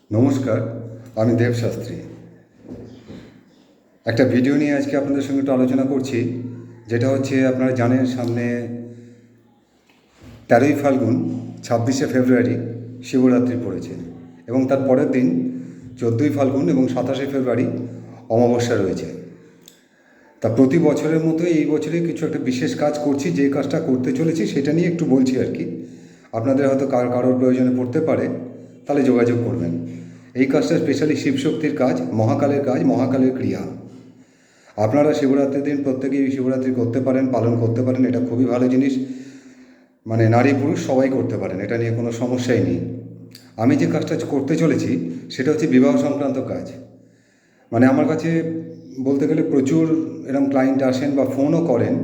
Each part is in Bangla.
নমস্কার, আমি দেব শাস্ত্রী। একটা ভিডিও নিয়ে আজকে আপনাদের সঙ্গে একটু আলোচনা করছি, যেটা হচ্ছে আপনারা জানেন সামনে 13ই ফাল্গুন 26শে ফেব্রুয়ারি শিবরাত্রি পড়েছে এবং তার পরের দিন 14ই ফাল্গুন এবং 27শে ফেব্রুয়ারি অমাবস্যা রয়েছে। তা প্রতি বছরের মতো এই বছরে কিছু একটা বিশেষ কাজ করছি, যে কাজটা করতে চলেছি সেটা নিয়ে একটু বলছি আর কি। আপনাদের হয়তো কারোর প্রয়োজনে পড়তে পারে, তাহলে যোগাযোগ করবেন। এই কাজটা স্পেশালি শিবশক্তির কাজ, মহাকালের কাজ, মহাকালের ক্রিয়া। আপনারা শিবরাত্রির দিন প্রত্যেকেই শিবরাত্রি করতে পারেন, পালন করতে পারেন, এটা খুবই ভালো জিনিস। মানে নারী পুরুষ সবাই করতে পারেন, এটা নিয়ে কোনো সমস্যাই নেই। আমি যে কাজটা করতে চলেছি সেটা হচ্ছে বিবাহ সংক্রান্ত কাজ। মানে আমার কাছে বলতে গেলে প্রচুর এরকম ক্লায়েন্ট আসেন বা ফোনও করেন।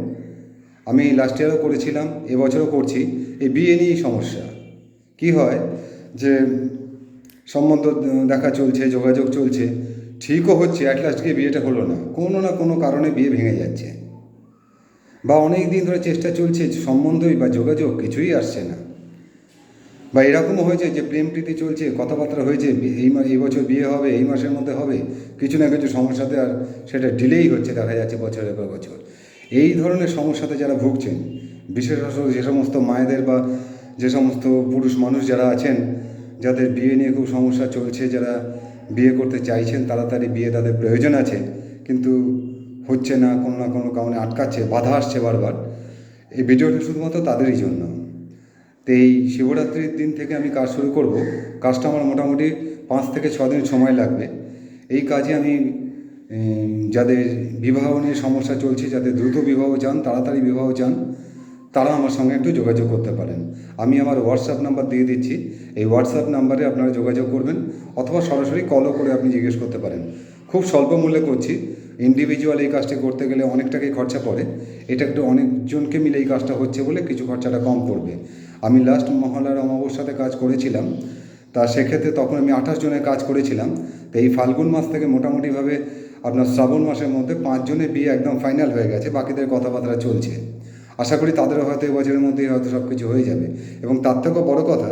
আমি লাস্ট ইয়ারও করেছিলাম, এবছরও করছি। এই বিয়ে নিয়েই সমস্যা। কি হয় যে সম্বন্ধ দেখা চলছে, যোগাযোগ চলছে, ঠিকও হচ্ছে, অ্যাট লাস্ট গিয়ে বিয়েটা হলো না, কোনো না কোনো কারণে বিয়ে ভেঙে যাচ্ছে। বা অনেক দিন ধরে চেষ্টা চলছে, সম্বন্ধই বা যোগাযোগ কিছুই আসছে না। বা এরকমও হয়েছে যে প্রেম প্রীতি চলছে, কথাবার্তা হয়েছে, এই বছর বিয়ে হবে, এই মাসের মধ্যে হবে, কিছু না কিছু সমস্যাতে আর সেটা ডিলেই হচ্ছে, দেখা যাচ্ছে বছরের পর বছর। এই ধরনের সমস্যাতে যারা ভুগছেন, বিশেষত যে সমস্ত মায়েদের বা যে সমস্ত পুরুষ মানুষ যারা আছেন, যাদের বিয়ে নিয়ে খুব সমস্যা চলছে, যারা বিয়ে করতে চাইছেন, তাড়াতাড়ি বিয়ে তাদের প্রয়োজন আছে, কিন্তু হচ্ছে না, কোনো না কোনো কারণে আটকাচ্ছে, বাধা আসছে বারবার, এই ভিডিওটি শুধুমাত্র তাদেরই জন্য। তো এই শিবরাত্রির দিন থেকে আমি কাজ শুরু করব। কাজটা আমার মোটামুটি 5 থেকে 6 দিন সময় লাগবে। এই কাজে আমি যাদের বিবাহ নিয়ে সমস্যা চলছে, যাদের দ্রুত বিবাহ চান, তাড়াতাড়ি বিবাহ চান, তারা আমার সঙ্গে একটু যোগাযোগ করতে পারেন। আমি আমার হোয়াটসঅ্যাপ নাম্বার দিয়ে দিচ্ছি, এই হোয়াটসঅ্যাপ নাম্বারে আপনারা যোগাযোগ করবেন, অথবা সরাসরি কলও করে আপনি জিজ্ঞেস করতে পারেন। খুব স্বল্প মূল্যে করছি। ইন্ডিভিজুয়াল এই কাজটি করতে গেলে অনেক টাকাই খরচা পড়ে, এটা একটু অনেকজনকে মিলে এই কাজটা হচ্ছে বলে কিছু খরচাটা কম পড়বে। আমি লাস্ট মহালয়ার অমাবস্যাতে কাজ করেছিলাম, তা সেক্ষেত্রে তখন আমি 28 জনের কাজ করেছিলাম। তো এই ফাল্গুন মাস থেকে মোটামুটিভাবে আপনার শ্রাবণ মাসের মধ্যে 5 জনের বিয়ে একদম ফাইনাল হয়ে গেছে, বাকিদের কথাবার্তা চলছে। আশা করি তাদেরও হয়তো এবছরের মধ্যেই হয়তো সব কিছু হয়ে যাবে। এবং তার থেকেও বড় কথা,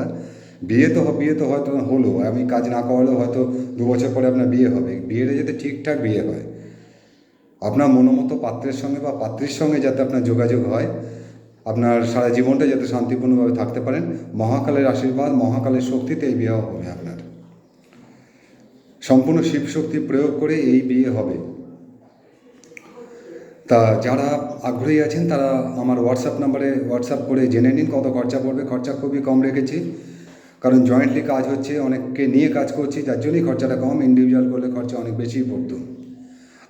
বিয়ে তো হয়তো হলো, আমি কাজ না করালেও হয়তো 2 বছর পরে আপনার বিয়ে হবে। বিয়েটা যাতে ঠিকঠাক বিয়ে হয়, আপনার মনোমতো পাত্রের সঙ্গে বা পাত্রীর সঙ্গে যাতে আপনার যোগাযোগ হয়, আপনার সারা জীবনটা যাতে শান্তিপূর্ণভাবে থাকতে পারেন, মহাকালের আশীর্বাদ, মহাকালের শক্তিতে এই বিয়ে হবে আপনার। সম্পূর্ণ শিবশক্তি প্রয়োগ করে এই বিয়ে হবে। তা যারা আগ্রহী আছেন তারা আমার হোয়াটসঅ্যাপ নাম্বারে হোয়াটসঅ্যাপ করে জেনে নিন কত খরচা পড়বে। খরচা খুবই কম রেখেছি, কারণ জয়েন্টলি কাজ হচ্ছে, অনেককে নিয়ে কাজ করছি, যার জন্যই খরচাটা কম। ইন্ডিভিজুয়াল করলে খরচা অনেক বেশিই পড়তো।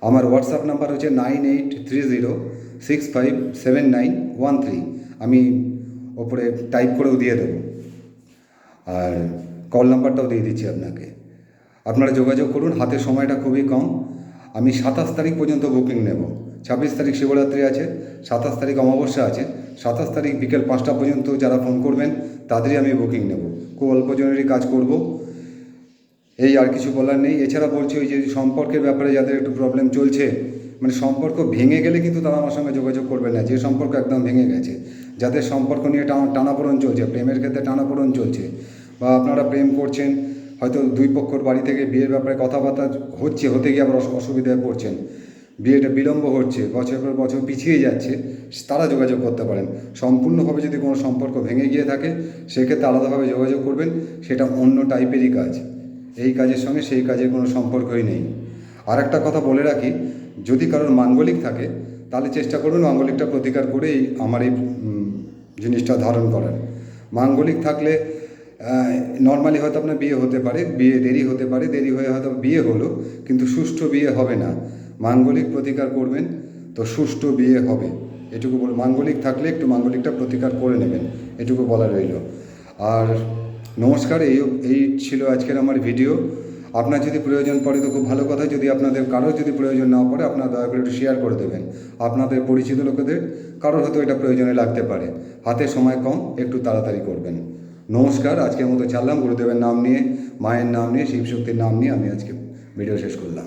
আমার হোয়াটসঅ্যাপ নাম্বার হচ্ছে 9830657913। আমি ওপরে টাইপ করেও দিয়ে দেবো, আর কল নাম্বারটাও দিয়ে দিচ্ছি আপনাকে। আপনারা যোগাযোগ করুন, হাতে সময়টা খুবই কম। আমি 27 তারিখ পর্যন্ত বুকিং নেব। 26 তারিখ শিবরাত্রি আছে, 27 তারিখ অমাবস্যা আছে। 27 তারিখ বিকেল 5টা পর্যন্ত যারা ফোন করবেন তাদেরই আমি বুকিং নেব। খুব অল্প জনেরই কাজ করব, এই আর কিছু বলার নেই। এছাড়া বলছি, ওই যে সম্পর্কের ব্যাপারে যাদের একটু প্রবলেম চলছে, মানে সম্পর্ক ভেঙে গেলে কিন্তু তারা আমার সঙ্গে যোগাযোগ করবে না। যে সম্পর্ক একদম ভেঙে গেছে, যাদের সম্পর্ক নিয়ে টানাপোড়েন চলছে, প্রেমের ক্ষেত্রে টানাপোড়েন চলছে, বা আপনারা প্রেম করছেন, হয়তো দুই পক্ষর বাড়ি থেকে বিয়ের ব্যাপারে কথাবার্তা হচ্ছে, হতে গিয়ে আবার অসুবিধায় পড়ছেন, বিয়েটা বিলম্ব হচ্ছে, বছর পর বছর পিছিয়ে যাচ্ছে, তারা যোগাযোগ করতে পারেন। সম্পূর্ণভাবে যদি কোনো সম্পর্ক ভেঙে গিয়ে থাকে, সেক্ষেত্রে আলাদাভাবে যোগাযোগ করবেন, সেটা অন্য টাইপেরই কাজ। এই কাজের সঙ্গে সেই কাজের কোনো সম্পর্কই নেই। আর একটা কথা বলে রাখি, যদি কারোর মাঙ্গলিক থাকে তাহলে চেষ্টা করুন মাঙ্গলিকটা প্রতিকার করে আমার এই জিনিসটা ধারণ করার। মাঙ্গলিক থাকলে নর্মালি হয়তো আপনার বিয়ে হতে পারে, বিয়ে দেরি হতে পারে, দেরি হয়ে হয়তো বিয়ে হলো, কিন্তু সুষ্ঠু বিয়ে হবে না। মাঙ্গলিক প্রতিকার করবেন তো সুষ্ঠু বিয়ে হবে, এটুকু বল। মাঙ্গলিক থাকলে একটু মাঙ্গলিকটা প্রতিকার করে নেবেন, এটুকু বলা রইল। আর নমস্কার, এই ছিল আজকের আমার ভিডিও। আপনার যদি প্রয়োজন পড়ে তো খুব ভালো কথা, যদি আপনাদের কারোর যদি প্রয়োজন না পড়ে, আপনারা দয়া করে একটু শেয়ার করে দেবেন আপনাদের পরিচিত লোকেদের, কারোর হয়তো এটা প্রয়োজনে লাগতে পারে। হাতে সময় কম, একটু তাড়াতাড়ি করবেন। নমস্কার, আজকের মতো ছাড়লাম। গুরুদেবের নাম নিয়ে, মায়ের নাম নিয়ে, শিবশক্তির নাম নিয়ে আমি আজকে ভিডিও শেষ করলাম।